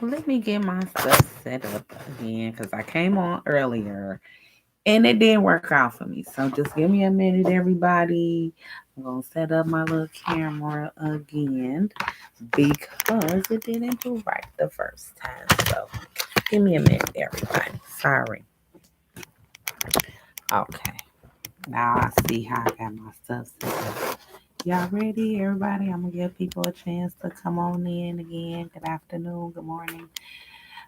Let me get my stuff set up again because I came on earlier and it didn't work out for me. So just give me a minute, everybody. I'm gonna set up my little camera again because it didn't do right the first time. So give me a minute, everybody. Sorry. Okay. Now I see how I got my stuff set up. Y'all ready, everybody? I'm gonna give people a chance to come on in again. Good afternoon, good morning.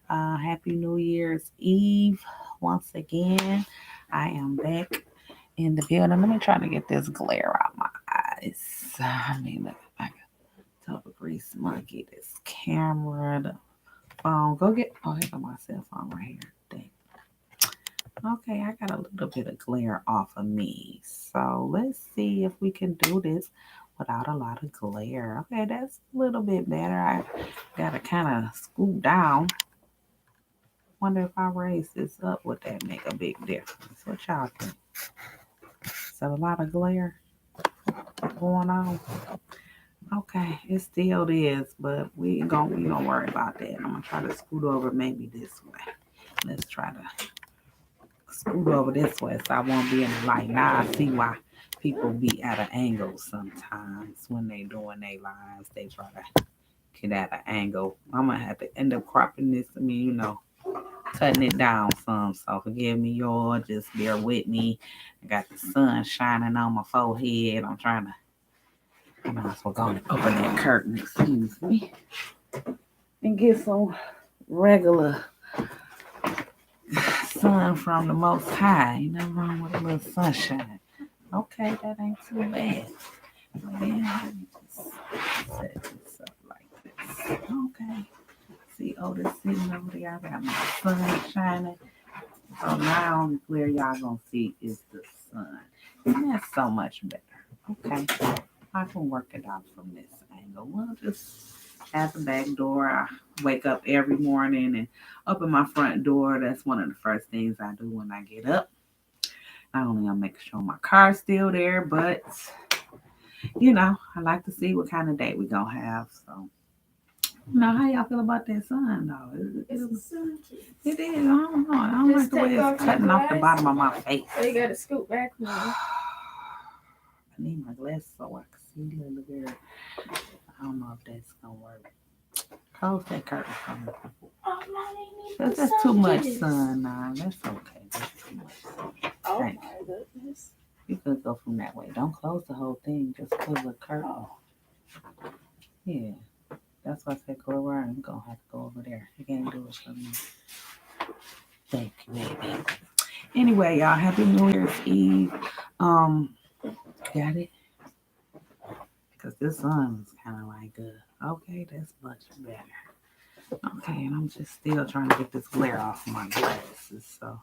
Happy New Year's Eve once again. I am back in the building. Let me try to get this glare out my eyes. I mean, look like a total grease monkey. This camera, the phone. Go get. Oh, here go my cell phone right here. Dang. Okay, I got a little bit of glare off of me. So let's see if we can do this without a lot of glare. Okay, that's a little bit better. I gotta kind of scoot down. Wonder if I raise this up, would that make a big difference? What y'all think? Is there a lot of glare going on? Okay, it still is, but we gonna worry about that. I'm gonna try to scoot over maybe this way. Let's try to scoot over this way so I won't be in the light. Now I see why people be at an angle sometimes when they doing their lives. They try to get at an angle. I'm gonna have to end up cropping this. I mean, cutting it down some. So forgive me, y'all. Just bear with me. I got the sun shining on my forehead. I'm trying to. I might as well go and open that curtain. Excuse me, and get some regular sun from the Most High. Ain't nothing wrong with a little sunshine. Okay, that ain't too bad. But then let me just set this up like this. Okay. See Otis sitting over there. I got my sun shining. So now only glare y'all gonna see is the sun. And that's so much better. Okay. I can work it out from this angle. Well, just at the back door. I wake up every morning and open my front door. That's one of the first things I do when I get up. Not only I'm making sure my car's still there, but I like to see what kind of day we gonna have. So, how y'all feel about that sun though? It is. I don't know. I don't like the way it's cutting off the bottom of my face. So you gotta scoot back more. I need my glasses so I can see a little bit. I don't know if that's gonna work. Close that curtain for me. Oh, no, That's too much sun now. That's okay. That's too much sun. Oh Thank my goodness. you. You could go from that way. Don't close the whole thing. Just close the curtain. Yeah. That's why I said go around. You're gonna have to go over there. You can't do it for me. Thank you, baby. Anyway, y'all, happy New Year's Eve. Got it? Because this sun is kind of like good. Okay, that's much better. Okay, and I'm just still trying to get this glare off my glasses. So,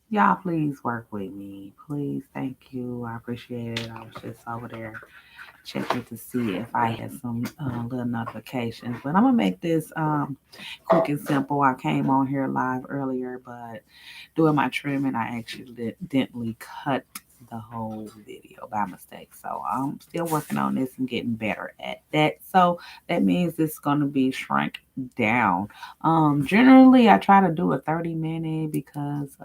y'all, please work with me. Please, thank you. I appreciate it. I was just over there checking to see if I had some little notifications. But I'm gonna make this quick and simple. I came on here live earlier, but doing my trimming, I accidentally cut the whole video by mistake. So I'm still working on this and getting better at that. So that means it's gonna be shrunk down. Generally I try to do a 30-minute because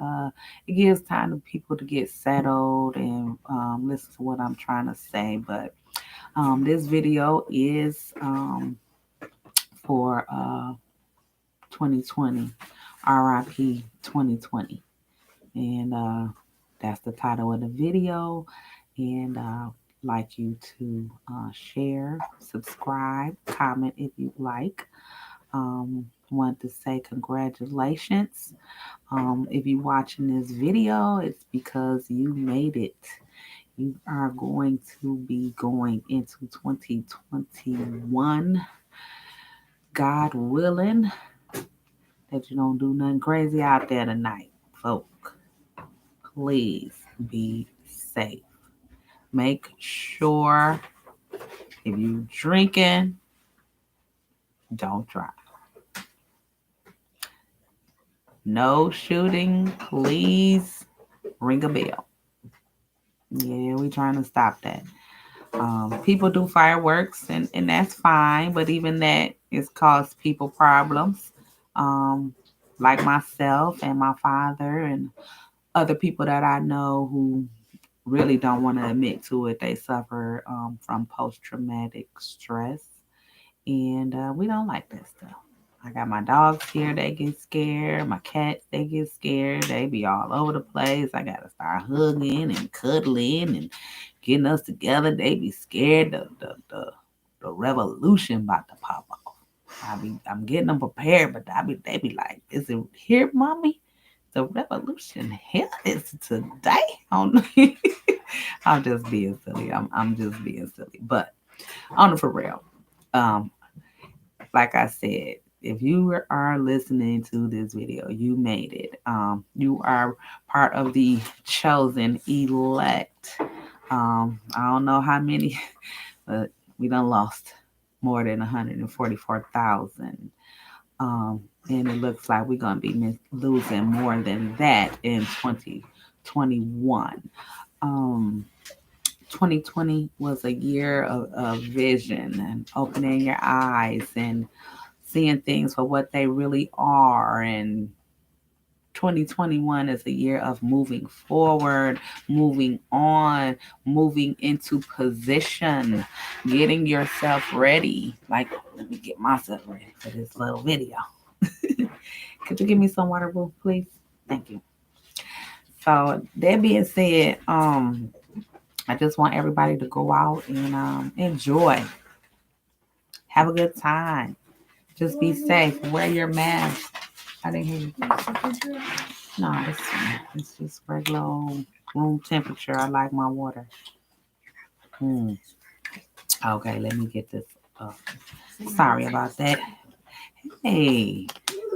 it gives time to people to get settled and listen to what I'm trying to say. But this video is for 2020, RIP 2020. And that's the title of the video. And like you to share, subscribe, comment if you like. Want to say congratulations. If you're watching this video, it's because you made it. You are going to be going into 2021, God willing, that you don't do nothing crazy out there tonight, folk. Please be safe. Make sure if you drinking, don't drive. No shooting, please ring a bell. Yeah, we trying to stop that. People do fireworks, and that's fine, but even that is caused people problems. Um, like myself and my father and other people that I know who really don't want to admit to it. They suffer from post traumatic stress, and we don't like that stuff. I got my dogs here, they get scared. My cats, they get scared. They be all over the place. I gotta start hugging and cuddling and getting us together. They be scared the revolution about to pop off. I'm getting them prepared, but they be like, "Is it here, mommy? The revolution here is today." I'm just being silly. I'm just being silly, but on the for real. Um, like I said, if you are listening to this video, you made it. You are part of the chosen elect. I don't know how many, but we done lost more than 144,000. And it looks like we're going to be losing more than that in 2021. Um, 2020 was a year of vision and opening your eyes and seeing things for what they really are. And 2021 is a year of moving forward, moving on, moving into position, getting yourself ready. Like, let me get myself ready for this little video. Could you give me some water, boo, please? Thank you. So that being said, I just want everybody to go out and enjoy, have a good time. Just be safe. Wear your mask. I didn't hear you. No, it's just regular room temperature. I like my water. Okay, let me get this up. Sorry about that. Hey,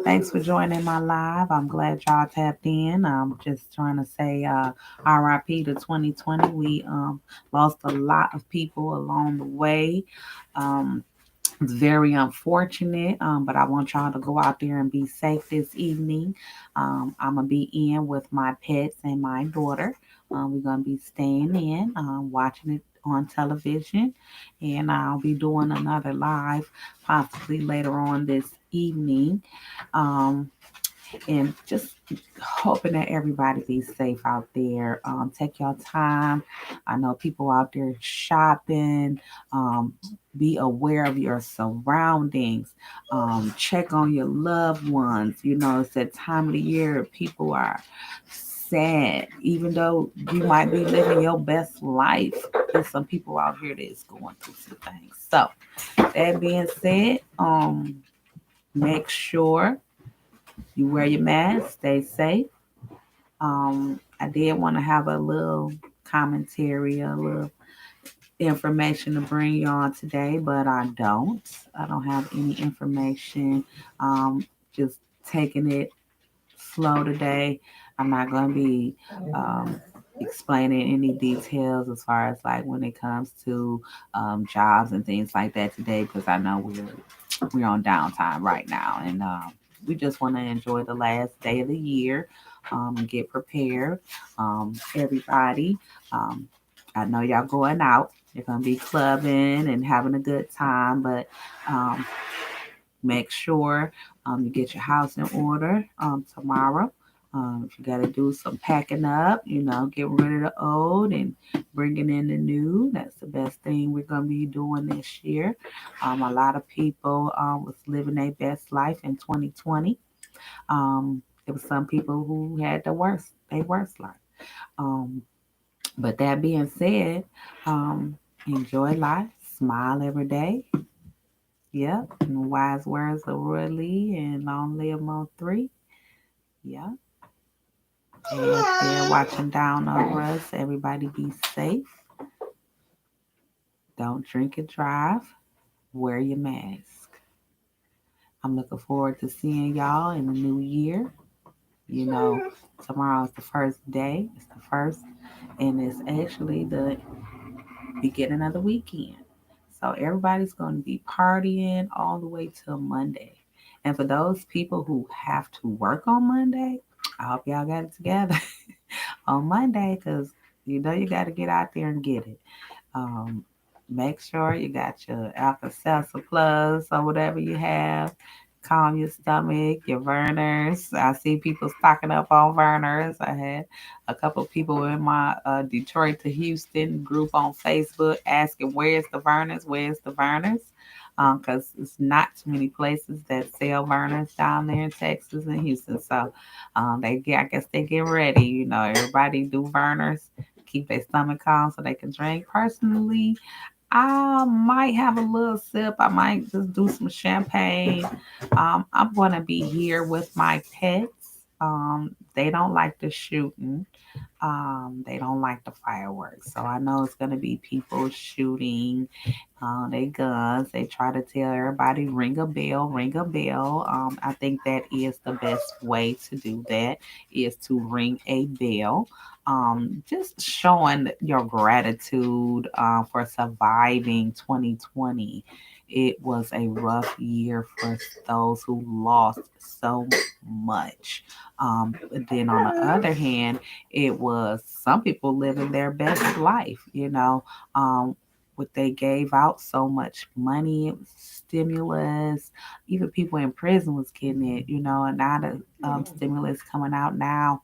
thanks for joining my live. I'm glad y'all tapped in. I'm just trying to say RIP to 2020. We lost a lot of people along the way. Um, it's very unfortunate, but I want y'all to go out there and be safe this evening. I'm going to be in with my pets and my daughter. We're going to be staying in, watching it on television, and I'll be doing another live possibly later on this evening. Um, and just hoping that everybody be safe out there. Take your time. I know people out there shopping. Um, be aware of your surroundings. Check on your loved ones. You know, it's that time of the year people are sad, even though you might be living your best life. There's some people out here that's going through some things. So that being said, make sure you wear your mask, stay safe. I did want to have a little commentary, a little information to bring you on today, but I don't. I don't have any information. Just taking it slow today. I'm not going to be explaining any details as far as like when it comes to jobs and things like that today, because I know we're on downtime right now, and we just want to enjoy the last day of the year and get prepared. Everybody, I know y'all going out. You're gonna be clubbing and having a good time, but um, make sure you get your house in order tomorrow. If you got to do some packing up, you know, get rid of the old and bringing in the new. That's the best thing we're going to be doing this year. A lot of people was living their best life in 2020. There was some people who had their worst life. Um, but that being said, um, enjoy life, smile every day. Yep, and wise words of Roy Lee and Long Live Mo 3. Yep. And if they're watching down over us, everybody be safe. Don't drink and drive. Wear your mask. I'm looking forward to seeing y'all in the new year. You know, tomorrow is the first day. It's the first, and it's actually the beginning of the weekend. So everybody's going to be partying all the way till Monday. And for those people who have to work on Monday, I hope y'all got it together on Monday, because you know you got to get out there and get it. Um, make sure you got your Alka-Seltzer Plus or whatever you have. Calm your stomach, your Vernors. I see people stocking up on Vernors. I had a couple of people in my Detroit to Houston group on Facebook asking, "Where's the Vernors? Where's the Vernors?" Because it's not too many places that sell Vernors down there in Texas and Houston. So I guess they get ready. Everybody do Vernors, keep their stomach calm so they can drink. Personally, I might have a little sip. I might just do some champagne. I'm going to be here with my pets. They don't like the shooting. They don't like the fireworks. So I know it's going to be people shooting they guns. They try to tell everybody ring a bell, ring a bell. I think that is the best way to do that is to ring a bell. Just showing your gratitude for surviving 2020. It was a rough year for those who lost so much. But then on the other hand, it was some people living their best life. What they gave out so much money, it was stimulus. Even people in prison was getting it, and now the stimulus coming out now.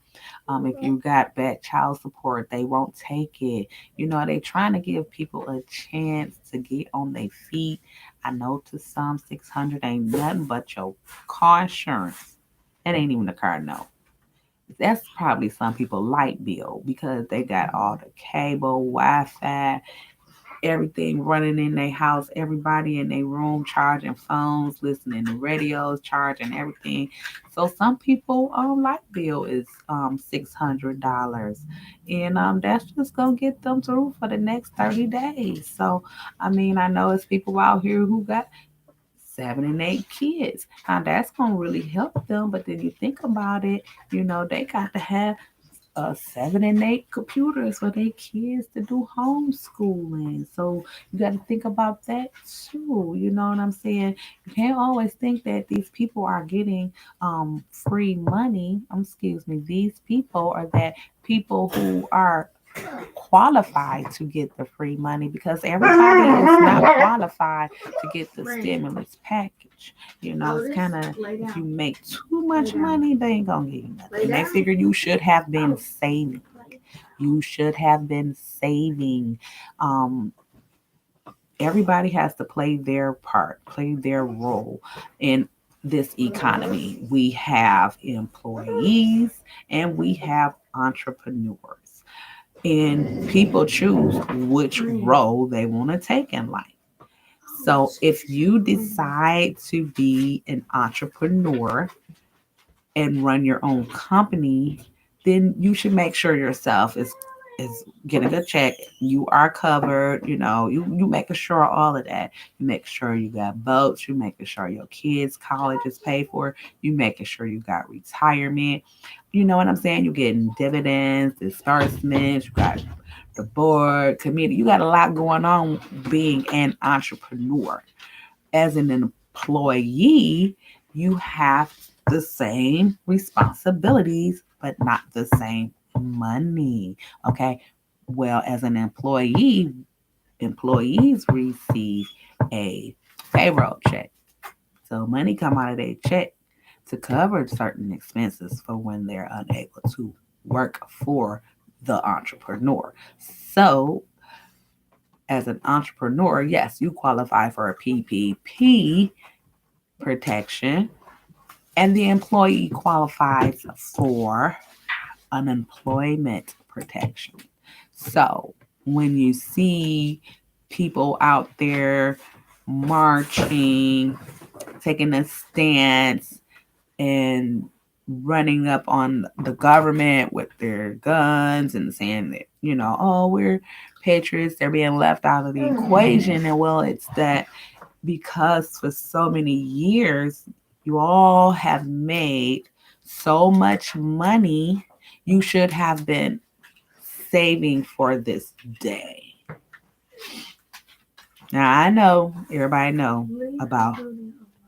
If you got bad child support, they won't take it. They trying to give people a chance to get on their feet. I know to some 600 ain't nothing but your car insurance. That ain't even the car note. That's probably some people light bill because they got all the cable, Wi-Fi, everything running in their house, everybody in their room charging phones, listening to radios, charging everything. So some people light bill is $600. And that's just gonna get them through for the next 30 days. So I know it's people out here who got 7 and 8 kids. Now that's gonna really help them, but then you think about it, they got to have 7 and 8 computers for their kids to do homeschooling. So you got to think about that too. You know what I'm saying? You can't always think that these people are getting free money. Excuse me. These people are that people who are qualified to get the free money because everybody is not qualified to get the stimulus package. It's kind of if you make too much money, they ain't gonna give you nothing. They figure you should have been saving. You should have been saving. Um, Everybody has to play their part, play their role in this economy. We have employees and we have entrepreneurs and people choose which role they want to take in life. So if you decide to be an entrepreneur and run your own company, then you should make sure yourself is getting a check. You are covered. You making sure all of that. You make sure you got boats. You making sure your kids' college is paid for. You making sure you got retirement. You know what I'm saying? You're getting dividends, disbursements. You got the board, committee. You got a lot going on being an entrepreneur. As an employee, you have the same responsibilities, but not the same money. Okay. Well, as an employee, employees receive a payroll check. So money come out of their check to cover certain expenses for when they're unable to work for the entrepreneur. So as an entrepreneur, yes, you qualify for a PPP protection, and the employee qualifies for unemployment protection. So when you see people out there marching, taking a stance, and running up on the government with their guns and saying that, oh, we're patriots, they're being left out of the equation. And well, it's that because for so many years, you all have made so much money, you should have been saving for this day. Now, I know everybody know about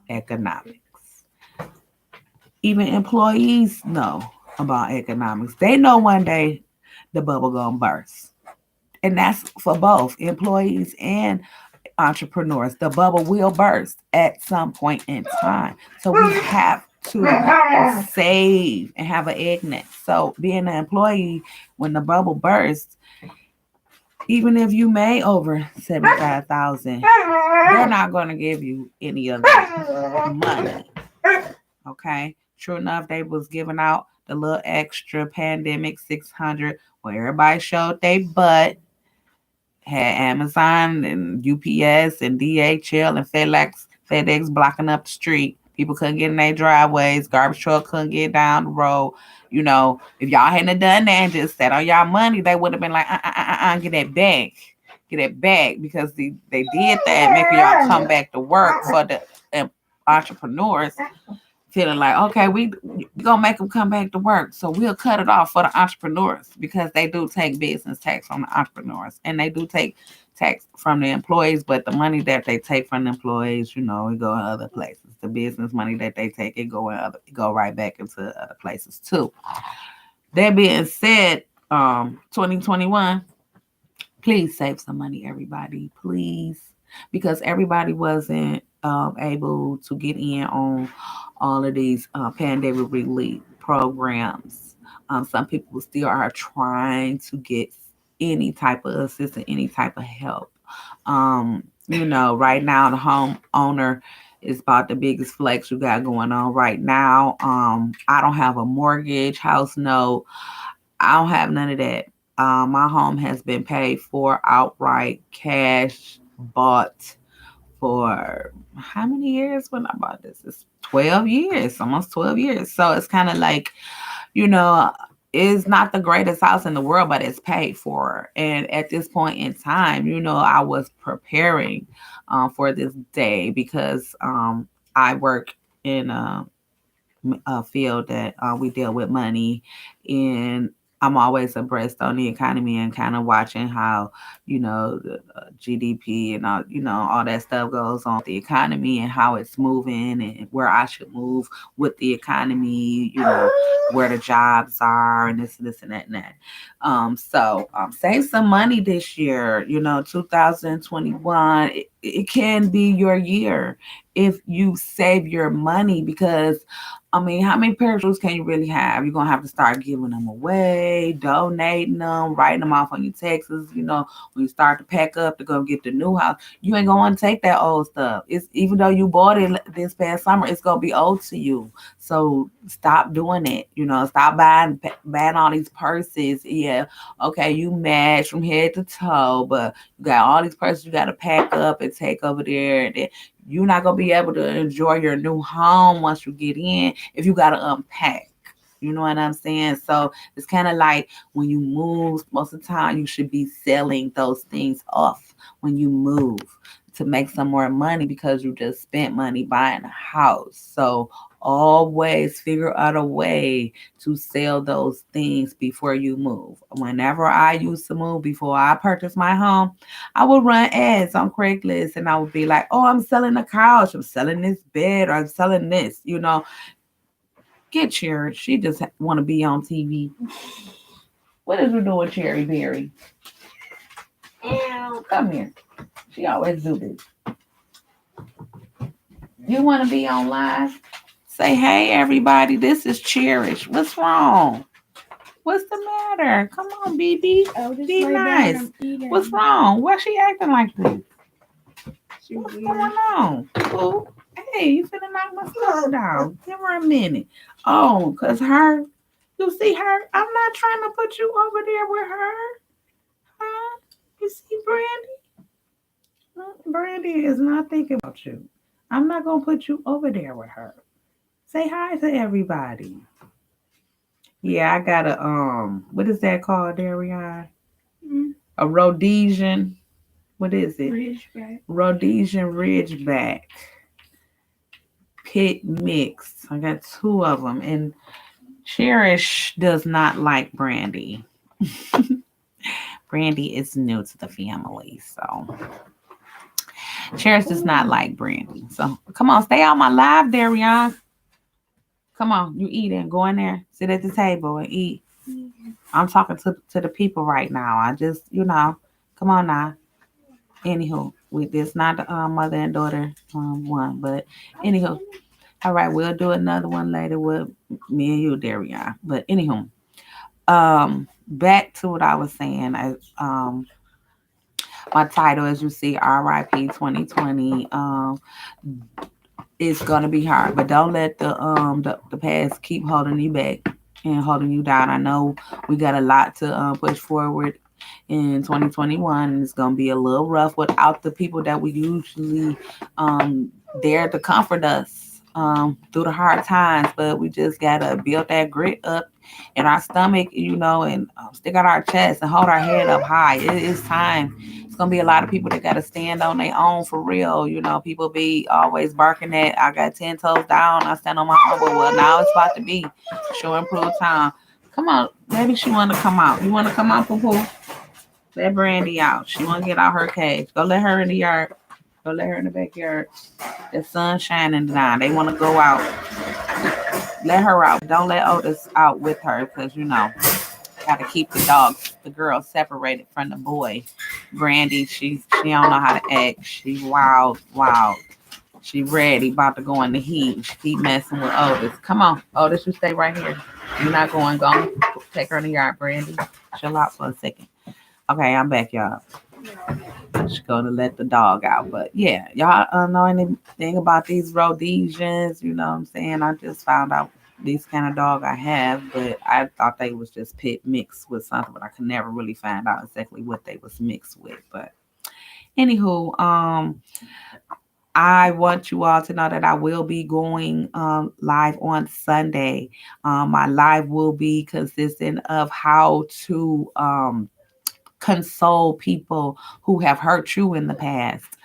economics. Even employees know about economics. They know one day the bubble gonna burst. And that's for both employees and entrepreneurs. The bubble will burst at some point in time. So we have to save and have an egg net. So being an employee, when the bubble bursts, even if you made over 75,000, they're not going to give you any of that money. Okay. True enough, they was giving out the little extra pandemic 600 where everybody showed they butt, had Amazon and UPS and DHL and FedEx blocking up the street. People couldn't get in their driveways. Garbage truck couldn't get down the road. You know, if y'all hadn't done that and just sat on y'all money, they would have been like, get that back. Get it back because they did that, making y'all come back to work for the entrepreneurs feeling like, okay, we gonna make them come back to work, so we'll cut it off for the entrepreneurs because they do take business tax from the entrepreneurs and they do take tax from the employees, but the money that they take from the employees, it go in other places. The business money that they take, it go right back into other places too. That being said, 2021, please save some money, everybody, please, because everybody wasn't able to get in on all of these pandemic relief programs. Some people still are trying to get any type of assistance, any type of help. Right now the homeowner is about the biggest flex you got going on right now. I don't have a mortgage, house note. I don't have none of that. My home has been paid for outright, cash, bought for how many years when I bought this? It's 12 years, almost 12 years. So it's kind of like, you know, it's not the greatest house in the world, but it's paid for. And at this point in time, I was preparing for this day because I work in a field that we deal with money, and I'm always abreast on the economy and kind of watching how, the GDP and all that stuff goes on with the economy and how it's moving and where I should move with the economy, where the jobs are and this and that and that. So save some money this year, 2021. It can be your year if you save your money because how many pair of shoes can you really have? You're going to have to start giving them away, donating them, writing them off on your taxes. When you start to pack up to go get the new house, you ain't going to take that old stuff. It's even though you bought it this past summer, it's going to be old to you. So stop doing it. Stop buying all these purses. Yeah, okay, you match from head to toe, but you got all these purses you got to pack up and take over there. And you're not going to be able to enjoy your new home once you get in if you got to unpack. You know what I'm saying? So it's kind of like when you move, most of the time you should be selling those things off when you move to make some more money because you just spent money buying a house. So always figure out a way to sell those things before you move. Whenever I used to move, before I purchased my home, I would run ads on Craigslist and I would be like, oh, I'm selling a couch, I'm selling this bed, or I'm selling this, Get Cherry. She just want to be on TV. What is we doing, Cherry Berry? Come here. She always do this. You want to be on live? Say, hey, everybody, this is Cherish. What's wrong? What's the matter? Come on, BB. Be nice. What's wrong? Why she acting like this? What's going on? Ooh. Hey, you finna knock my stuff down. Give her a minute. Oh, because you see her? I'm not trying to put you over there with her. Huh? You see Brandy? Brandy is not thinking about you. I'm not going to put you over there with her. Say hi to everybody. Yeah, I got what is that called, Darian? A Rhodesian. What is it? Ridgeback. Rhodesian Ridgeback Pit Mix. I got 2 of them. And Cherish does not like Brandy. Brandy is new to the family, so Cherish does not like Brandy. So come on, stay on my live, Darian. Come on, you eat and go in there, sit at the table and eat. I'm talking to the people right now. I just, Come on now. Anywho, with this not the mother and daughter one, but anywho, all right, we'll do another one later with me and you, Darian. But anywho, back to what I was saying. My title, as you see, RIP 2020. It's gonna be hard, but don't let the past keep holding you back and holding you down. I know we got a lot to push forward in 2021. It's gonna be a little rough without the people that we usually dare to comfort us through the hard times. But we just gotta build that grit up in our stomach, and stick out our chest and hold our head up high. It is time. It's gonna be a lot of people that gotta stand on their own for real. People be always barking at I got 10 toes down, I stand on my own. But well, now it's about to be show improved time. Come on, maybe she wanna come out. You wanna come out, Poo Poo? Let Brandy out. She wanna get out her cage. Go let her in the yard. Go let her in the backyard. The sun's shining down. They wanna go out. Let her out. Don't let Otis out with her because gotta keep the girl separated from the boy. Brandy, she don't know how to act. She wild. She ready, about to go in the heat. She keep messing with Otis. Come on, Otis, you stay right here. You're not going. Go take her in the yard, Brandy. Chill out for a second. Okay, I'm back, y'all. She's gonna let the dog out. But yeah, y'all know anything about these Rhodesians? You know what I'm saying? I just found out these kind of dog I have, but I thought they was just pit mixed with something, but I could never really find out exactly what they was mixed with. But anywho, I want you all to know that I will be going live on Sunday. My live will be consistent of how to console people who have hurt you in the past.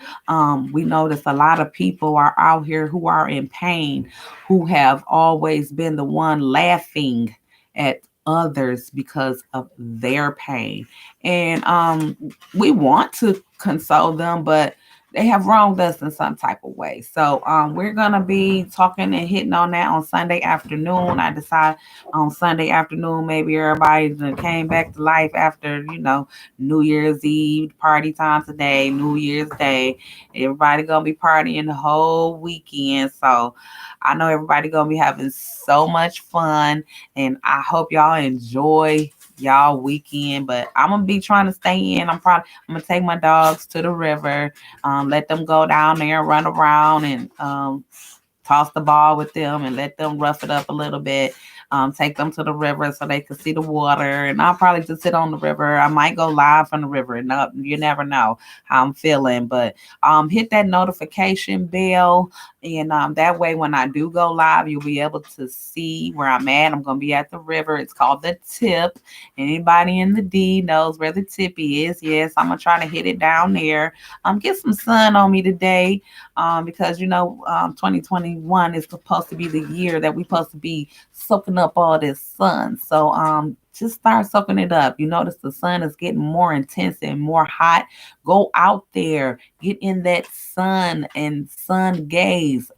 We notice a lot of people are out here who are in pain, who have always been the one laughing at others because of their pain. And we want to console them, but they have wronged us in some type of way. So we're gonna be talking and hitting on that on Sunday afternoon. I decide on Sunday afternoon, maybe everybody came back to life after, New Year's Eve, party time today, New Year's Day. Everybody gonna be partying the whole weekend. So I know everybody gonna be having so much fun, and I hope y'all enjoy y'all weekend. But I'm gonna be trying to stay in. I'm gonna take my dogs to the river, let them go down there, run around, and toss the ball with them and let them rough it up a little bit. Take them to the river so they can see the water. And I'll probably just sit on the river. I might go live from the river. No, you never know how I'm feeling. But hit that notification bell. And that way, when I do go live, you'll be able to see where I'm at. I'm going to be at the river. It's called the Tip. Anybody in the D knows where the tip is. Yes, I'm going to try to hit it down there. Get some sun on me today because, 2021 is supposed to be the year that we're supposed to be soaking up all this sun. So just start soaking it up. You notice the sun is getting more intense and more hot. Go out there, get in that sun and sun gaze.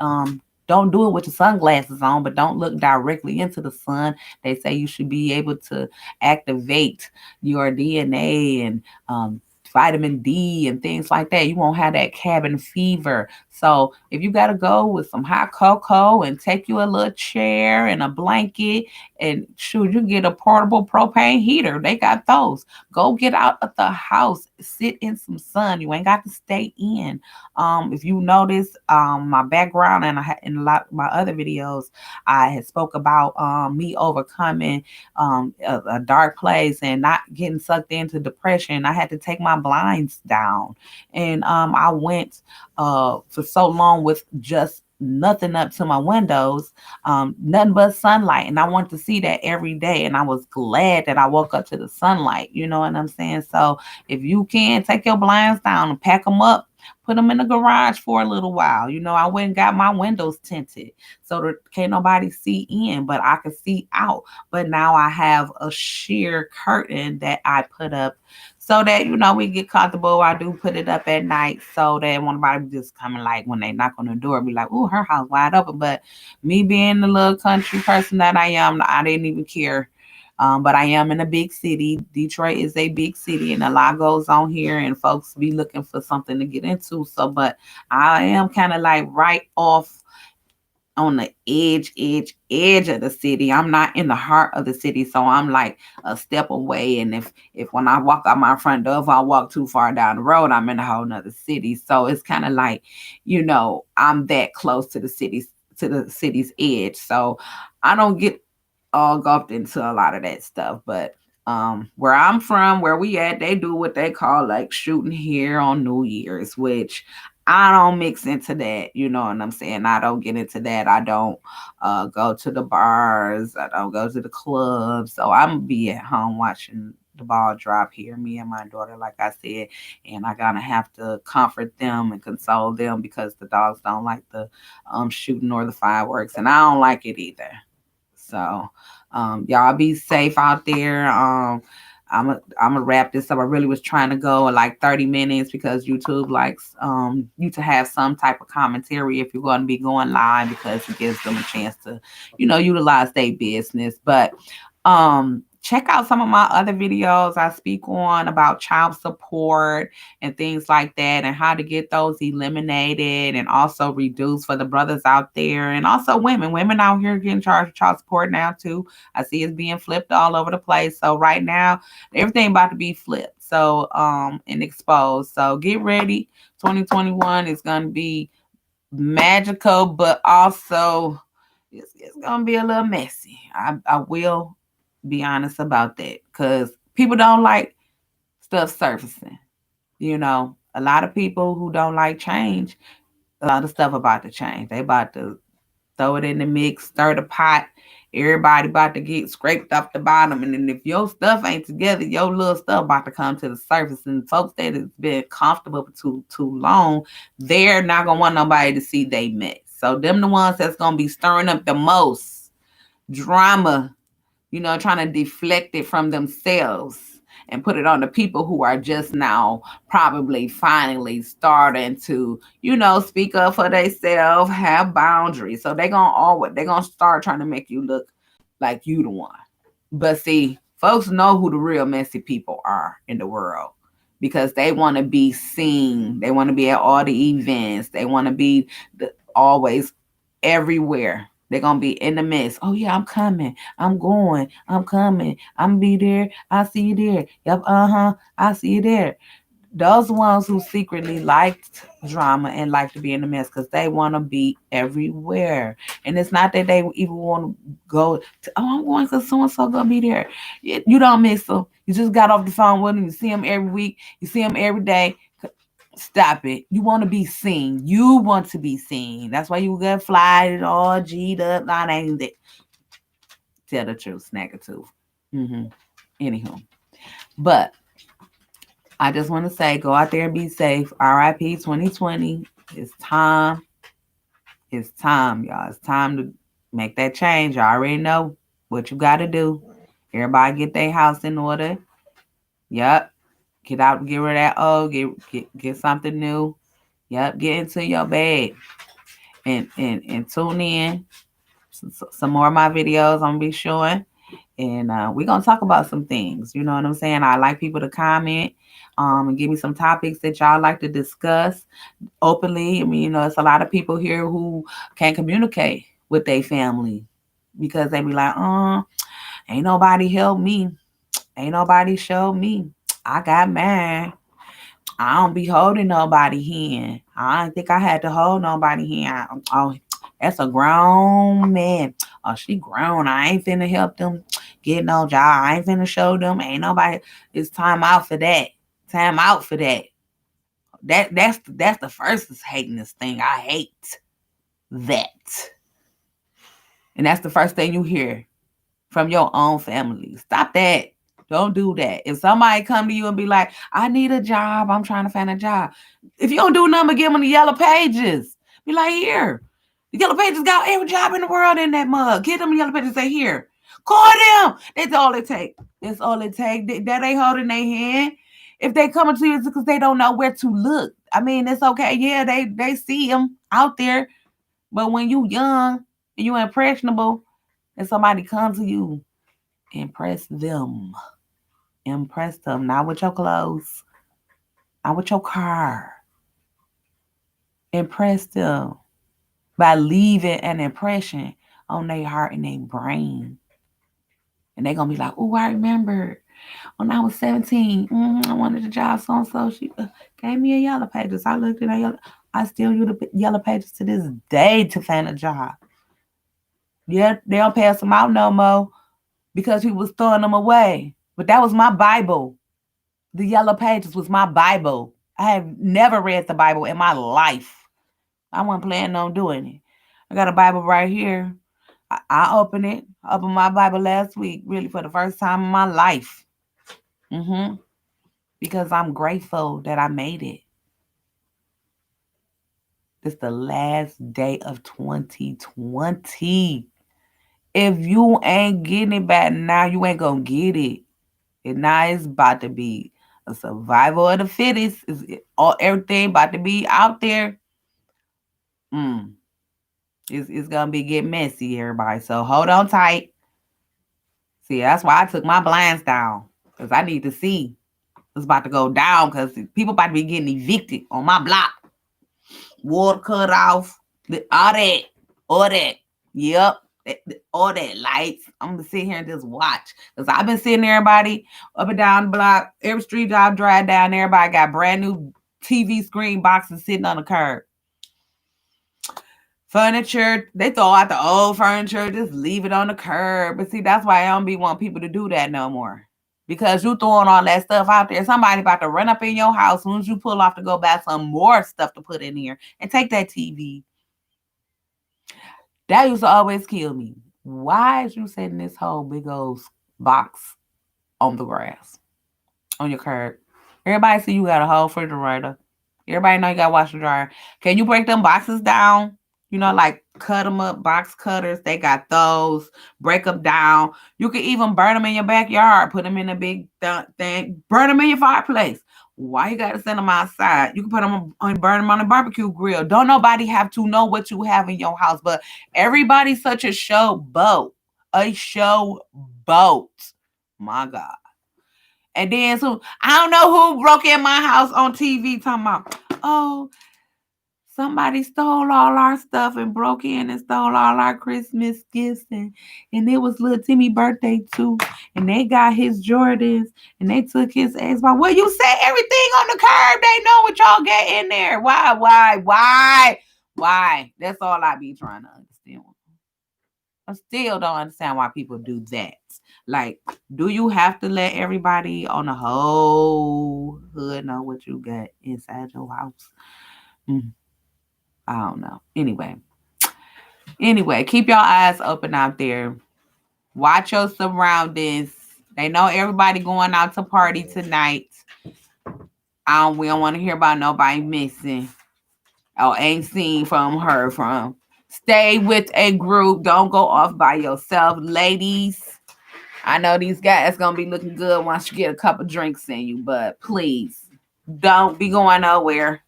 Don't do it with your sunglasses on, but don't look directly into the sun. They say you should be able to activate your DNA and vitamin D and things like that. You won't have that cabin fever. So if you got to go with some hot cocoa and take you a little chair and a blanket and shoot, you get a portable propane heater. They got those. Go get out of the house, sit in some sun. You ain't got to stay in. If you notice my background and in a lot of my other videos, I had spoke about me overcoming a dark place and not getting sucked into depression. I had to take my blinds down, and I went for so long with just nothing up to my windows, nothing but sunlight, and I wanted to see that every day. And I was glad that I woke up to the sunlight. You know what I'm saying? So if you can, take your blinds down and pack them up. Put them in the garage for a little while. I went and got my windows tinted so that can't nobody see in, but I can see out. But now I have a sheer curtain that I put up so that, we get comfortable. I do put it up at night so that when nobody just coming, like when they knock on the door, be like, oh, her house wide open. But me being the little country person that I am, I didn't even care. But I am in a big city. Detroit is a big city, and a lot goes on here, and folks be looking for something to get into. So, but I am kind of like right off on the edge of the city. I'm not in the heart of the city, so I'm like a step away. And if when I walk out my front door, if I walk too far down the road, I'm in a whole nother city. So it's kind of like, I'm that close to the city's edge. So I don't get all gulped into a lot of that stuff. But where I'm from, where we at, they do what they call like shooting here on New Year's, which I don't mix into that. You know what I'm saying? I don't get into that. I don't go to the bars. I don't go to the clubs. So I'm gonna be at home watching the ball drop here, me and my daughter, like I said, and I gotta have to comfort them and console them because the dogs don't like the shooting or the fireworks, and I don't like it either. So, y'all be safe out there. I'm gonna wrap this up. I really was trying to go in like 30 minutes because YouTube likes you to have some type of commentary if you're going to be going live because it gives them a chance to, utilize their business. But check out some of my other videos I speak on about child support and things like that and how to get those eliminated and also reduced for the brothers out there and also women out here getting charged with child support now too. I see it's being flipped all over the place. So right now everything about to be flipped. So and exposed. So get ready. 2021 is gonna be magical, but also it's gonna be a little messy. I will be honest about that because people don't like stuff surfacing. A lot of people who don't like change, a lot of stuff about to change. They about to throw it in the mix, stir the pot. Everybody about to get scraped off the bottom. And then if your stuff ain't together, your little stuff about to come to the surface. And folks that has been comfortable for too long, they're not gonna want nobody to see they mess. So them the ones that's gonna be stirring up the most drama, trying to deflect it from themselves and put it on the people who are just now probably finally starting to, speak up for themselves, have boundaries. So they're gonna start trying to make you look like you the one. But see, folks know who the real messy people are in the world because they want to be seen. They want to be at all the events. They want to be always everywhere. They're going to be in the mess. Oh, yeah, I'm coming. I'm going. I'm coming. I'm be there. I see you there. Yep, I see you there. Those ones who secretly liked drama and like to be in the mess because they want to be everywhere. And it's not that they even want to go to, I'm going because so-and-so going to be there. You don't miss them. You just got off the phone with them. You see them every week. You see them every day. Stop it. You want to be seen. You want to be seen. That's why you get fly all G'd up. Not ain't that. Tell the truth, snack a tooth. Anywho. But I just want to say, go out there and be safe. RIP 2020. It's time. It's time, y'all. It's time to make that change. You already know what you got to do. Everybody get their house in order. Yep. Get out, get rid of that old, get something new. Yep, get into your bag and tune in. Some more of my videos I'm gonna be showing. And we're gonna talk about some things. You know what I'm saying? I like people to comment and give me some topics that y'all like to discuss openly. I mean, it's a lot of people here who can't communicate with their family because they be like, ain't nobody help me. Ain't nobody show me. I got mad. I don't be holding nobody hand. I don't think I had to hold nobody hand. Oh, that's a grown man. Oh, she grown. I ain't finna help them get no job. I ain't finna show them. Ain't nobody. It's time out for that. Time out for that. That's the first hatiness thing. I hate that. And that's the first thing you hear from your own family. Stop that. Don't do that. If somebody come to you and be like, I need a job, I'm trying to find a job. If you don't do nothing but give them the yellow pages, be like, here. The yellow pages got every job in the world in that mug. Get them the yellow pages, say, here. Call them. That's all it take. That's all it take. That ain't holding their hand. If they coming to you, it's because they don't know where to look. I mean, it's okay. Yeah, they see them out there. But when you young and you impressionable and somebody comes to you, Impress them. Impress them. Not with your clothes. Not with your car. Impress them by leaving an impression on their heart and their brain. And they're going to be like, oh, I remember when I was 17, I wanted a job so-and-so. She gave me a Yellow Pages. I looked at that Yellow. I still use the Yellow Pages to this day to find a job. Yeah, they don't pass them out no more because people was throwing them away. But that was my Bible. The Yellow Pages was my Bible. I have never read the Bible in my life. I wasn't planning on doing it. I got a Bible right here. I opened it. I opened my Bible last week, really for the first time in my life. Because I'm grateful that I made it. This is the last day of 2020. If you ain't getting it back now, you ain't gonna get it. And now it's about to be a survival of the fittest. All everything about to be out there. It's gonna be get messy, everybody. So hold on tight. See, that's why I took my blinds down. Because I need to see. It's about to go down because people about to be getting evicted on my block. Water cut off. All that. Yep. All that lights. I'm gonna sit here and just watch. Because I've been seeing everybody up and down the block. Every street I drive down, everybody got brand new TV screen boxes sitting on the curb. Furniture, they throw out the old furniture, just leave it on the curb. But see, that's why I don't be want people to do that no more. Because you throwing all that stuff out there. Somebody about to run up in your house as soon as you pull off to go buy some more stuff to put in here and take that TV. That used to always kill me. Why is you setting this whole big old box on the grass, on your curb? Everybody see you got a whole refrigerator. Everybody know you got a washer dryer. Can you break them boxes down? You know, like cut them up, box cutters. They got those. Break them down. You can even burn them in your backyard. Put them in a big thing. Burn them in your fireplace. Why you got to send them outside? You can put them on, burn them on a barbecue grill. Don't nobody have to know what you have in your house, but everybody's such a showboat. A showboat. My God. And then so I don't know who broke in my house on TV talking about, oh, somebody stole all our stuff and broke in and stole all our Christmas gifts. And it was little Timmy's birthday too. And they got his Jordans and they took his Xbox. Well, you say everything on the curb. They know what y'all get in there. Why? That's all I be trying to understand. I still don't understand why people do that. Like, do you have to let everybody on the whole hood know what you got inside your house? I don't know. Anyway, keep your eyes open out there. Watch your surroundings. They know everybody going out to party tonight. We don't want to hear about nobody missing or ain't seen from, heard from. Stay with a group. Don't go off by yourself, ladies. I know these guys gonna be looking good once you get a couple drinks in you, but please don't be going nowhere.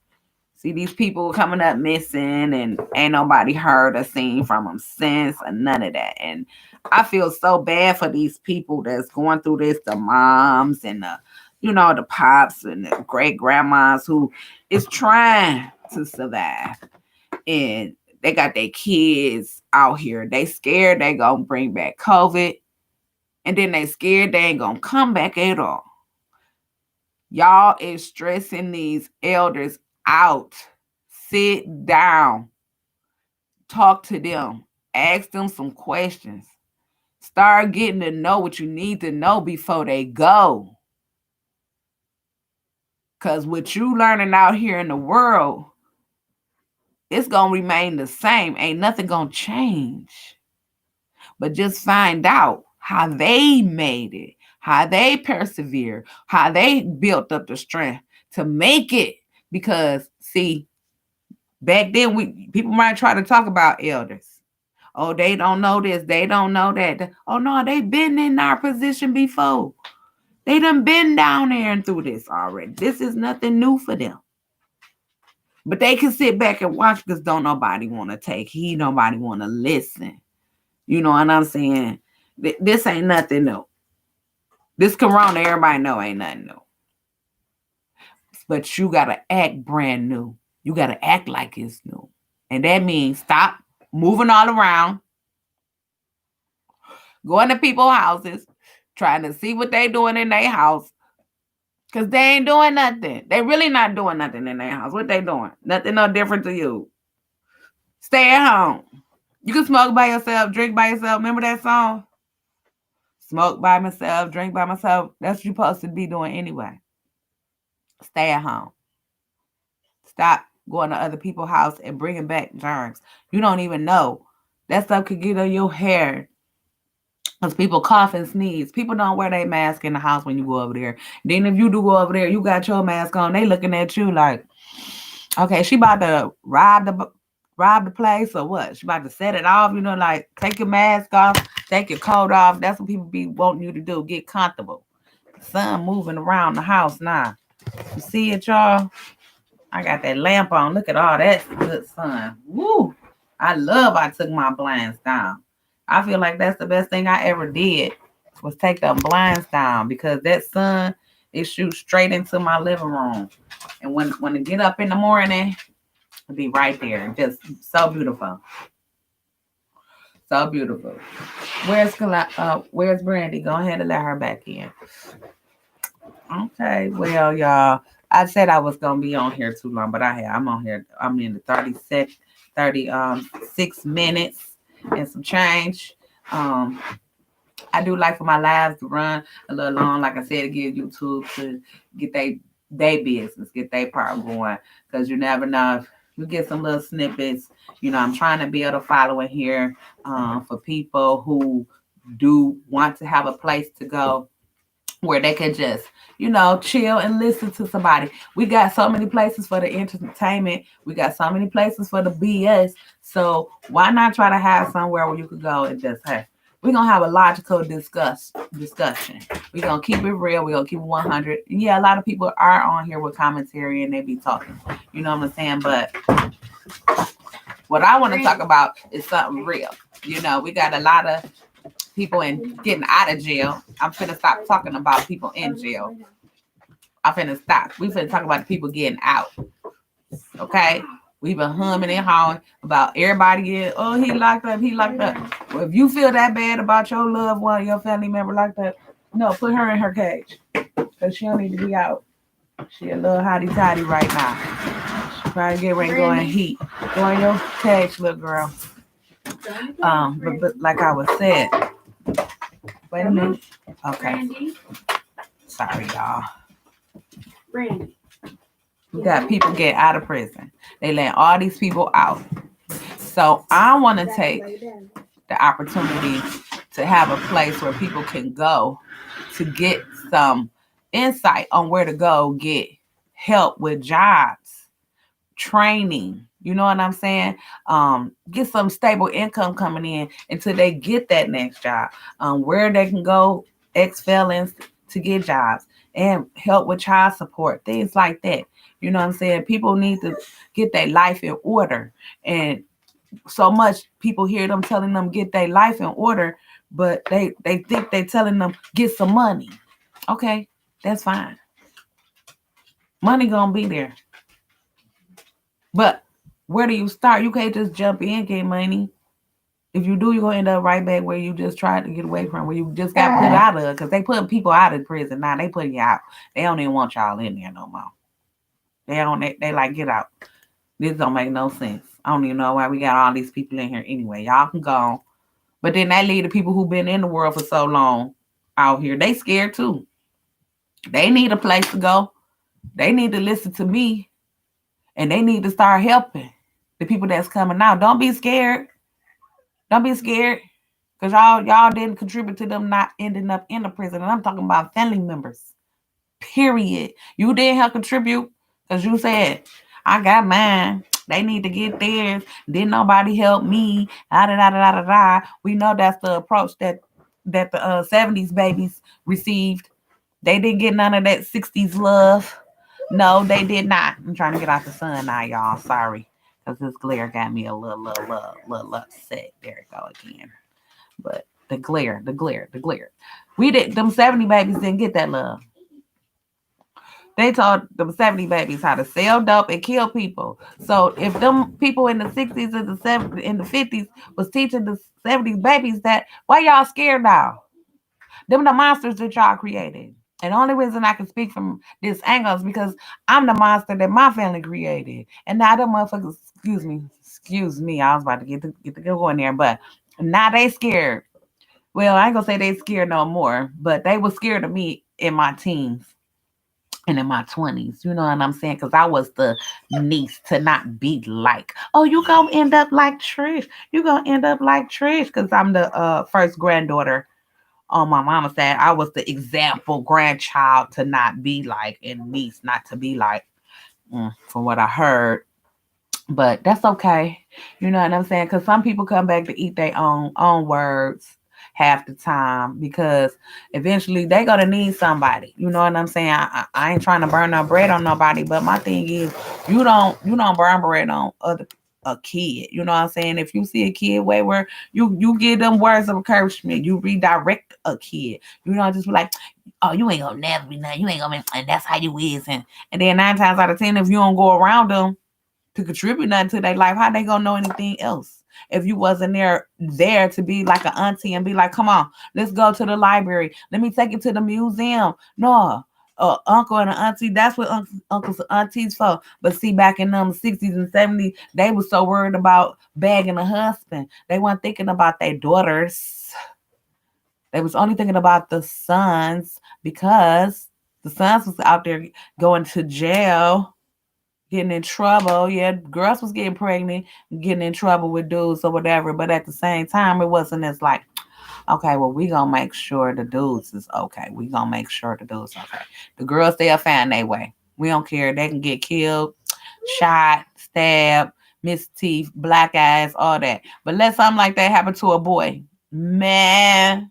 See these people coming up missing and ain't nobody heard or seen from them since or none of that. And I feel so bad for these people that's going through this, the moms and the pops and the great grandmas who is trying to survive. And they got their kids out here. They scared they gonna bring back COVID. And then they scared they ain't gonna come back at all. Y'all is stressing these elders out. Sit down. Talk to them. Ask them some questions. Start getting to know what you need to know before they go. Because what you learning out here in the world, it's going to remain the same. Ain't nothing going to change. But just find out how they made it, how they persevere, how they built up the strength to make it. Because, see, back then, people might try to talk about elders. Oh, they don't know this. They don't know that. Oh, no, they've been in our position before. They done been down there and through this already. This is nothing new for them. But they can sit back and watch because don't nobody want to take heed. Nobody want to listen. You know what I'm saying? This ain't nothing new. This corona, everybody know ain't nothing new. But you gotta act brand new. You gotta act like it's new. And that means stop moving all around, going to people's houses, trying to see what they doing in their house. Cause they ain't doing nothing. They really not doing nothing in their house. What they doing? Nothing no different to you. Stay at home. You can smoke by yourself, drink by yourself. Remember that song? Smoke by myself, drink by myself. That's what you're supposed to be doing anyway. Stay at home. Stop going to other people's house and bringing back germs. You don't even know. That stuff could get on your hair. Because people cough and sneeze. People don't wear their mask in the house when you go over there. Then if you do go over there, you got your mask on. They looking at you like, okay, she about to rob the place or what? She about to set it off. Like take your mask off, take your coat off. That's what people be wanting you to do. Get comfortable. Sun moving around the house now. You see it, y'all? I got that lamp on. Look at all that good sun. Woo! I took my blinds down. I feel like that's the best thing I ever did was take the blinds down because that sun it shoots straight into my living room. And when I get up in the morning, it'll be right there. Just so beautiful. So beautiful. Where's Brandy? Go ahead and let her back in. Okay, well, y'all. I said I was gonna be on here too long, but I'm on here. I'm in the 36 minutes and some change. I do like for my lives to run a little long, like I said, to give YouTube to get they business, get their part going. Because you never know if you get some little snippets. I'm trying to build a following here for people who do want to have a place to go where they can just, chill and listen to somebody. We got so many places for the entertainment. We got so many places for the BS. So why not try to have somewhere where you could go and just, hey, we're going to have a logical discussion. We're going to keep it real. We're going to keep it 100. And yeah, a lot of people are on here with commentary and they be talking. You know what I'm saying? But what I want to talk about is something real. We got a lot of people getting out of jail. I'm finna stop talking about people in jail. I'm finna stop. We finna talk about the people getting out. Okay? We've been humming and hawing about everybody getting, he locked up, he locked up. Well, if you feel that bad about your loved one, your family member locked up, no, put her in her cage. Because she don't need to be out. She a little hotty-toddy right now. She probably get ready to go in heat. Go in your cage, little girl. But like I was said, wait a minute. Okay. Sorry, y'all. Brandy. We got people get out of prison. They let all these people out. So I want to take the opportunity to have a place where people can go to get some insight on where to go get help with jobs, training. You know what I'm saying? Get some stable income coming in until they get that next job. Where they can go, ex-felons to get jobs and help with child support, things like that. You know what I'm saying? People need to get their life in order. And so much people hear them telling them get their life in order, but they think they telling them get some money. Okay, that's fine. Money gonna be there. But where do you start? You can't just jump in and get money. If you do, you're going to end up right back where you just tried to get away from, where you just got put out of. Because they put people out of prison. Now they putting you out. They don't even want y'all in there no more. They like, get out. This don't make no sense. I don't even know why we got all these people in here anyway. Y'all can go. But then that lead to people who've been in the world for so long out here. They scared too. They need a place to go. They need to listen to me. And they need to start helping the people that's coming out. Don't be scared. Don't be scared. Because y'all didn't contribute to them not ending up in the prison. And I'm talking about family members. Period. You didn't help contribute because you said, I got mine. They need to get theirs. Didn't nobody help me. Da, da, da, da, da, da. We know that's the approach that the 70s babies received. They didn't get none of that 60s love. No, they did not. I'm trying to get out the sun now, y'all. Sorry. Because this glare got me a little upset. There it go again. But The glare. Them 70 babies didn't get that love. They taught them 70 babies how to sell dope and kill people. So if them people in the 60s and the 70s in the 50s was teaching the 70s babies that, why y'all scared now? Them the monsters that y'all created. And the only reason I can speak from this angle is because I'm the monster that my family created. And now them motherfuckers, excuse me, I was about to get the go in there, but now they scared. Well, I ain't gonna say they scared no more, but they were scared of me in my teens and in my 20s. You know what I'm saying? Because I was the niece to not be like, oh, you gonna end up like Trish. You gonna end up like Trish because I'm the first granddaughter on my mama's side. I was the example grandchild to not be like and niece not to be like, from what I heard. But that's okay. You know what I'm saying? Because some people come back to eat their own words half the time because eventually they gonna need somebody. You know what I'm saying? I ain't trying to burn no bread on nobody, but my thing is you don't burn bread on a kid. You know what I'm saying? If you see a kid where you give them words of encouragement, you redirect a kid. You don't just be like, oh, you ain't gonna never be nothing. You ain't gonna be, and that's how you is. And then 9 times out of 10, if you don't go around them to contribute nothing to their life, how they gonna know anything else? If you wasn't there to be like an auntie and be like, come on, let's go to the library. Let me take you to the museum. No, uncle and an auntie, that's what uncles and aunties for. But see, back in them 60s and 70s, they were so worried about bagging a husband. They weren't thinking about their daughters. They was only thinking about the sons because the sons was out there going to jail, getting in trouble. Yeah, girls was getting pregnant, getting in trouble with dudes or whatever. But at the same time, it wasn't as like, okay, well, we gonna make sure the dudes is okay. We gonna make sure the dudes okay. The girls, they'll find their way. We don't care. They can get killed, shot, stabbed, missed teeth, black eyes, all that. But let something like that happen to a boy, man,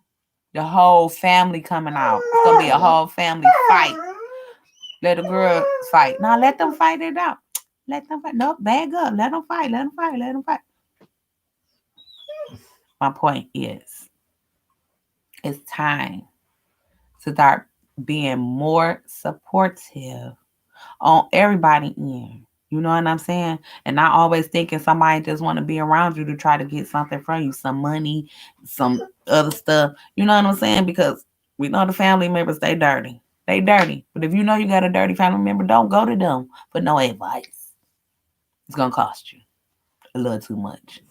the whole family coming out. It's gonna be a whole family fight. Let a girl fight. Now let them fight it out. Let them fight. No, bag up. Let them fight. Let them fight. Let them fight. My point is, it's time to start being more supportive on everybody in. You know what I'm saying? And not always thinking somebody just want to be around you to try to get something from you, some money, some other stuff. You know what I'm saying? Because we know the family members, they dirty. They dirty. But if you know you got a dirty family member, don't go to them for no advice. It's going to cost you a little too much.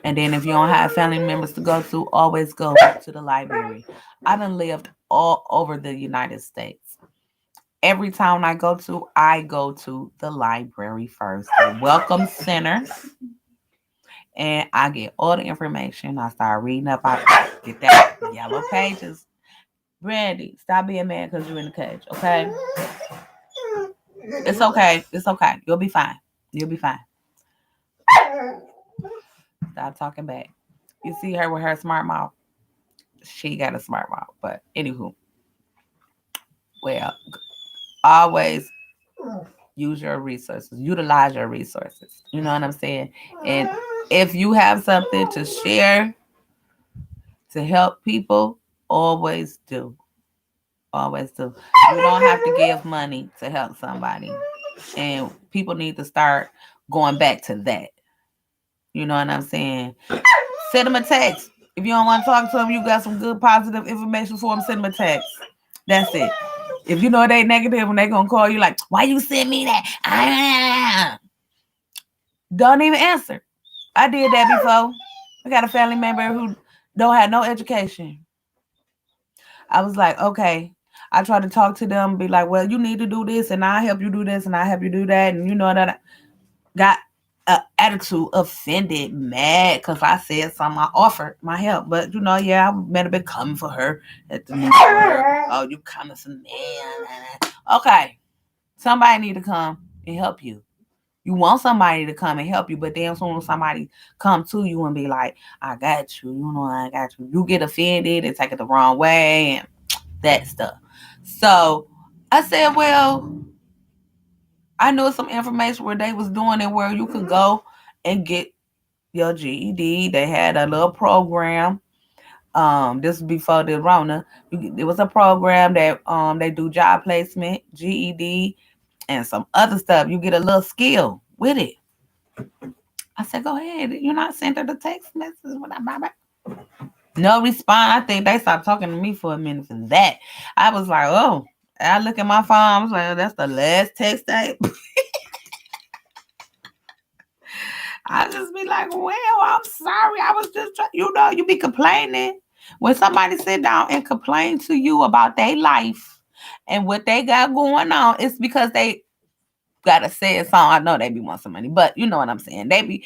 And then if you don't have family members to go to, always go to the library. I done lived all over the United States. Every town I go to the library first, the Welcome Center, and I get all the information. I start reading up. I get that yellow pages. Brandy, stop being mad because you're in the cage, okay? It's okay. It's okay. You'll be fine. You'll be fine. Stop talking back. You see her with her smart mouth. She got a smart mouth. But anywho, well, always use your resources, utilize your resources. You know what I'm saying? And if you have something to share to help people, always do. Always do. You don't have to give money to help somebody. And people need to start going back to that. You know what I'm saying? Send them a text. If you don't want to talk to them, you got some good positive information for them, send them a text. That's it. If you know they negative and they gonna call you like, why you send me that? Don't even answer. I did that before. I got a family member who don't have no education. I was like, okay. I tried to talk to them, be like, well, you need to do this, and I'll help you do this, and I'll help you do that. And you know that I got an attitude, offended, mad, because I said something. I offered my help. But, yeah, I might have been coming for her at the new year. Oh, you coming for me. Okay. Somebody need to come and help you. You want somebody to come and help you, but then soon somebody come to you and be like, I got you, I got you. You get offended and take it the wrong way and that stuff. So I said, well, I knew some information where they was doing it where you could go and get your GED. They had a little program This was before the Rona. It was a program that they do job placement, GED, and some other stuff. You get a little skill with it. I said, go ahead. You know, I sent her the text message when I buy back. No response. I think they stopped talking to me for a minute for that. I was like, oh. I look at my phone. I was like, oh, that's the last text I. I just be like, well, I'm sorry. I was just trying. You know, you be complaining. When somebody sit down and complain to you about their life and what they got going on, it's because they gotta say it. I know they be want some money, but you know what I'm saying. They be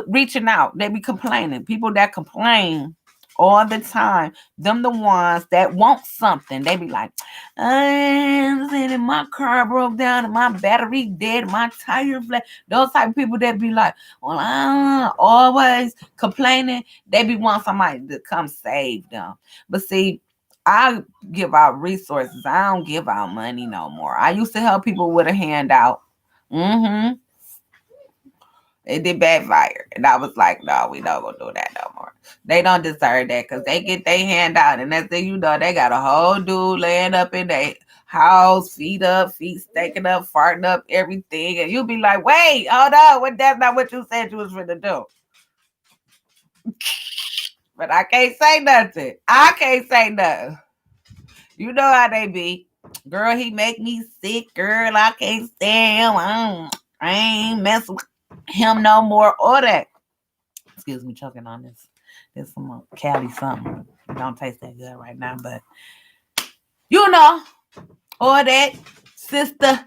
reaching out. They be complaining. People that complain all the time, them the ones that want something. They be like, I'm saying my car broke down and my battery dead, my tire flat. Those type of people that be like, well, I always complaining. They be want somebody to come save them. But see, I give out resources. I don't give out money no more. I used to help people with a handout. Mm-hmm. It did backfire. And I was like, no, we don't gonna do that no more. They don't deserve that because they get their hand out and that's thing you know, they got a whole dude laying up in their house, feet up, feet stinking up, farting up, everything. And you be like, wait, hold on, that's not what you said you was gonna do. But I can't say nothing. I can't say nothing. You know how they be. Girl, he make me sick, girl. I can't stand him. I ain't messing with him no more or that. Excuse me, choking on this. There's some Cali something. It don't taste that good right now, but you know, or that sister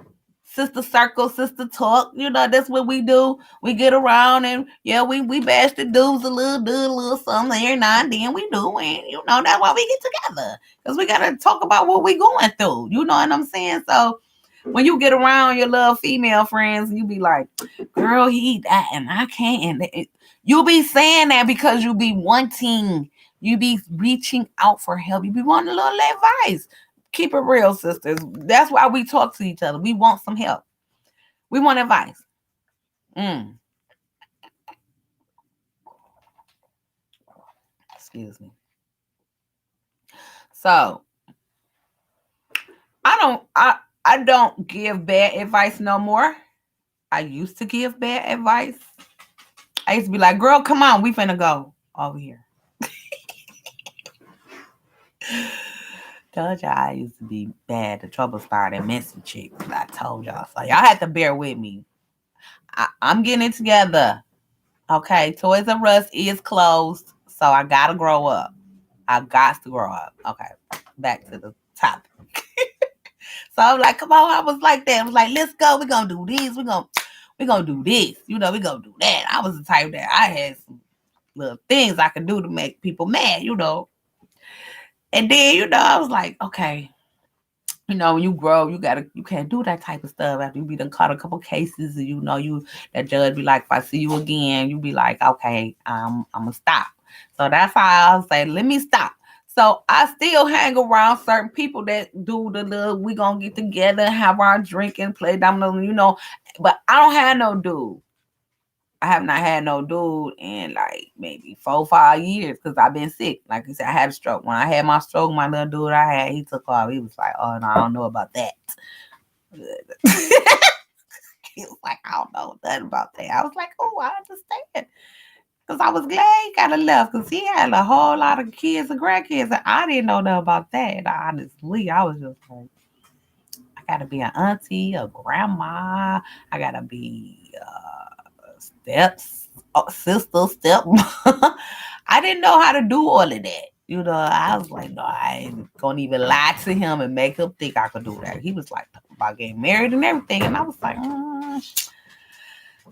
circle, sister talk. You know, that's what we do. We get around and yeah, we bash the dudes a little something every now and then. We do, and you know that's why we get together because we gotta talk about what we going through. You know what I'm saying? So when you get around your little female friends, you be like, girl, he that and I can't. And you be saying that because you be wanting, you be reaching out for help. You be wanting a little advice. Keep it real, sisters. That's why we talk to each other. We want some help. We want advice. Excuse me. So I don't give bad advice no more. I used to give bad advice. I used to be like, girl, come on, we finna go over here. Told y'all I used to be bad. The trouble started, messy chick. I told y'all. So y'all had to bear with me. I'm getting it together. Okay, Toys R Us is closed, so I gotta grow up. I got to grow up. Okay, back to the topic. So I was like, come on, I was like that. I was like, let's go. We're gonna do this. We're gonna do this. You know, we're gonna do that. I was the type that I had some little things I could do to make people mad, you know. And then, you know, I was like, okay, you know, when you grow, you can't do that type of stuff after you be done caught a couple cases and you know that judge be like, if I see you again, you be like, okay, I'm gonna stop. So that's how I was like, let me stop. So I still hang around certain people that do the little we gonna get together, have our drink and play dominoes, you know. But I don't have no dude. I have not had no dude in like maybe 4-5 years because I've been sick. Like you said, I had a stroke. When I had my stroke, my little dude I had, he took off. He was like, oh no, I don't know about that. He was like, I don't know nothing about that. I was like, oh, I understand. Because I was glad he kind of left because he had a whole lot of kids and grandkids. And I didn't know nothing about that. And honestly, I was just like, I got to be an auntie, a grandma. I got to be steps, sister, step. I didn't know how to do all of that. You know, I was like, no, I ain't gonna even lie to him and make him think I could do that. He was like about getting married and everything, and I was like, I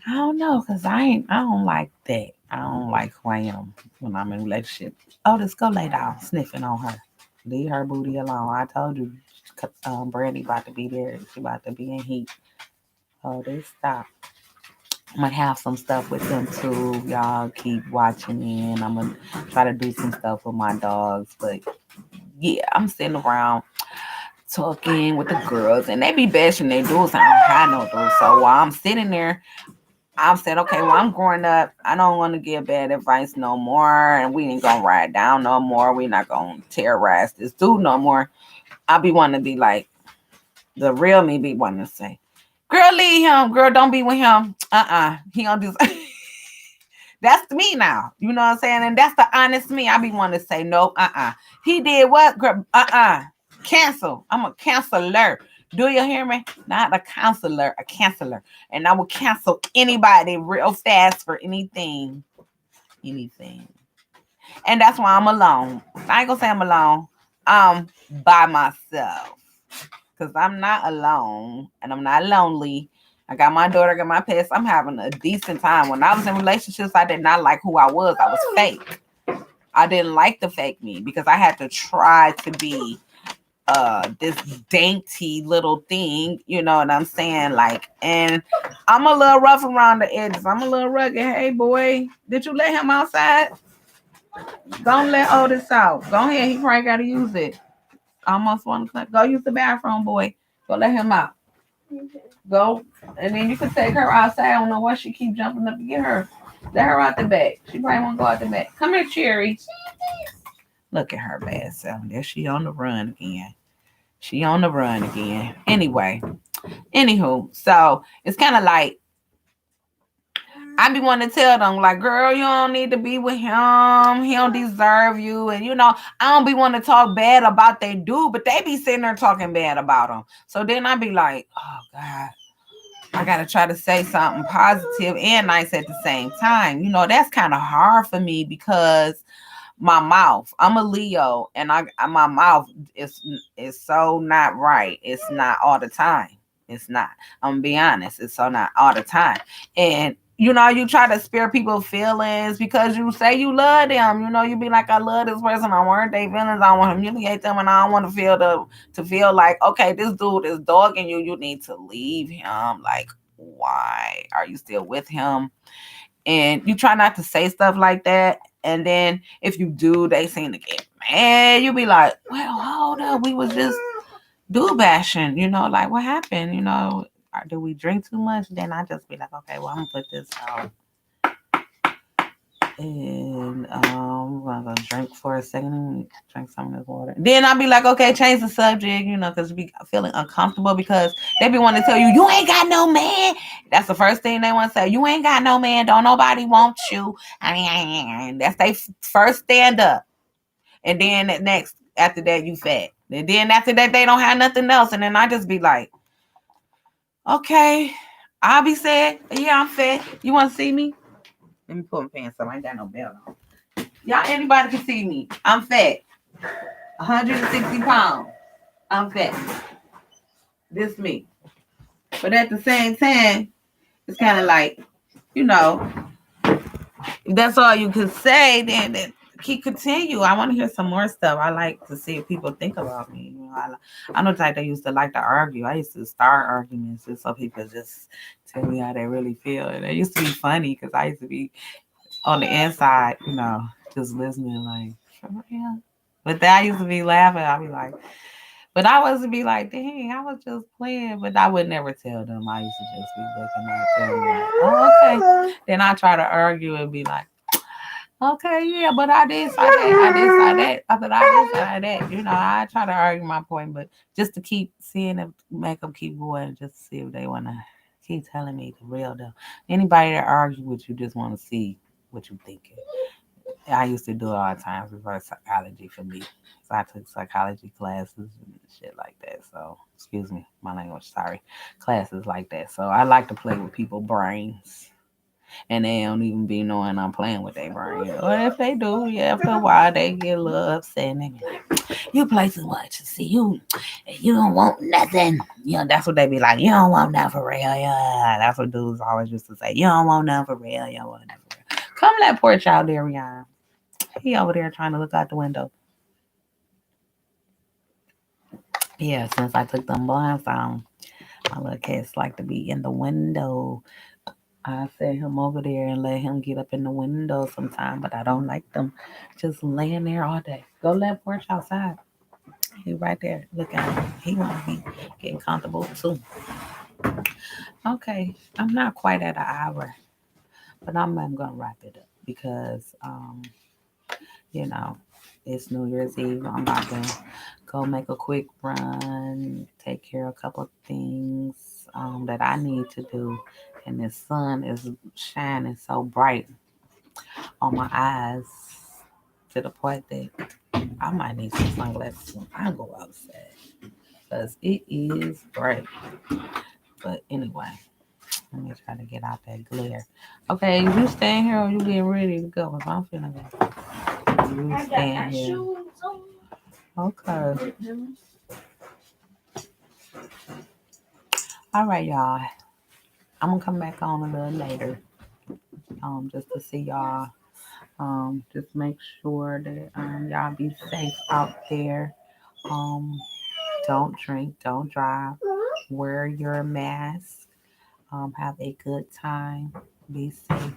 don't know, cause I don't like that. I don't like who I am when I'm in a relationship. Oh, just go lay down, sniffing on her. Leave her booty alone. I told you, Brandy about to be there. She about to be in heat. Oh, they stop. I'm gonna have some stuff with them too. Y'all keep watching in. I'm gonna try to do some stuff with my dogs. But yeah, I'm sitting around talking with the girls and they be bashing their dudes. I don't have no dudes. So while I'm sitting there, I've said, okay, well, I'm growing up. I don't want to give bad advice no more. And we ain't going to ride down no more. We not going to terrorize this dude no more. I be wanting to be like, the real me be wanting to say, girl, leave him. Girl, don't be with him. He don't do. That's me now. You know what I'm saying? And that's the honest me. I be wanting to say, nope, He did what? Girl, cancel. I'm a canceler. Do you hear me? Not a counselor, a canceler. And I will cancel anybody real fast for anything. Anything. And that's why I'm alone. I ain't gonna say I'm alone. I'm by myself. Because I'm not alone and I'm not lonely. I got my daughter, got my pets. I'm having a decent time. When I was in relationships, I did not like who I was. I was fake. I didn't like the fake me because I had to try to be this dainty little thing, you know what I'm saying? Like, and I'm a little rough around the edges. I'm a little rugged. Hey boy, did you let him outside? Don't let Otis out. Go ahead, he probably gotta use it. Almost 1 o'clock. Go use the bathroom, boy. Go let him out. Go, and then you can take her outside. I don't know why she keep jumping up to get her. Let her out the back. She probably won't go out the back. Come here, Cherry. Look at her bad self. There she on the run again. She on the run again. Anyway, anywho, so it's kind of like I be wanting to tell them, like, girl, you don't need to be with him. He don't deserve you. And, you know, I don't be wanting to talk bad about they dude, but they be sitting there talking bad about him. So then I be like, oh, God, I got to try to say something positive and nice at the same time. You know, that's kind of hard for me because my mouth, I'm a Leo, and my mouth is so not right. It's not all the time. It's not. I'm gonna be honest. It's so not all the time. And you know, you try to spare people's feelings because you say you love them. You know, you be like, I love this person. I want their feelings. I want to humiliate them, and I don't want to feel like, okay, this dude is dogging you. You need to leave him. Like, why are you still with him? And you try not to say stuff like that. And then if you do, they seem to get mad. You be like, well, hold up, we was just do bashing, you know, like what happened, you know, or do we drink too much? Then I just be like, okay, well, I'm gonna put this out. And I'm gonna drink for a second and drink some of this water. Then I'll be like, okay, change the subject, you know, because be feeling uncomfortable because they be wanting to tell you, you ain't got no man. That's the first thing they want to say. You ain't got no man. Don't nobody want you. I mean, that's their first stand up. And then next, after that, you fat. And then after that, they don't have nothing else. And then I just be like, okay, I'll be sad. Yeah, I'm fat. You want to see me? Let me put my pants on. I ain't got no belt on. Y'all, anybody can see me. I'm fat. 160 pounds. I'm fat. This me. But at the same time, it's kind of like, you know, if that's all you could say, then keep continue. I want to hear some more stuff. I like to see what people think about me. You know, I'm the type that used to like to argue. I used to start arguments just so people just tell me how they really feel. And it used to be funny because I used to be on the inside, you know, just listening like, for real. But then I used to be laughing. I'd be like, but I was to be like, dang, I was just playing. But I would never tell them. I used to just be looking at them like, oh, okay. Then I try to argue and be like, okay, yeah, but I did say that. I did say that. I thought I did say that. You know, I try to argue my point, but just to keep seeing them, make them keep going, just to see if they want to keep telling me the real deal. Anybody that argue with you just want to see what you thinking. I used to do it all the time, reverse psychology for me. So I took psychology classes and shit like that. So, excuse me, my language, sorry. Classes like that. So I like to play with people's brains. And they don't even be knowing I'm playing with their brain. Or if they do, yeah, after a while they get a little upset and they be like, you play too much. See, you don't want nothing. You know, that's what they be like, you don't want nothing for real. Yeah. That's what dudes always used to say. You don't want nothing for real. You don't want nothing for real. Come that poor child, Darian. He over there trying to look out the window. Yeah, since I took them blinds down, my little cats like to be in the window. I set him over there and let him get up in the window sometime, but I don't like them just laying there all day. Go let Porch outside. He right there. Look at him. He want to be getting comfortable too. Okay, I'm not quite at an hour. But I'm gonna wrap it up because you know, it's New Year's Eve. I'm about to go make a quick run, take care of a couple of things that I need to do. And the sun is shining so bright on my eyes to the point that I might need some sunglasses when I go outside because it is bright. But anyway, let me try to get out that glare. Okay, you staying here or you getting ready to go? If I'm feeling good. You I got staying my here. shoes on. Okay. All right, y'all. I'm gonna come back on a little later, just to see y'all. Just make sure that y'all be safe out there. Um, don't drink, don't drive, wear your mask. Have a good time. Be safe.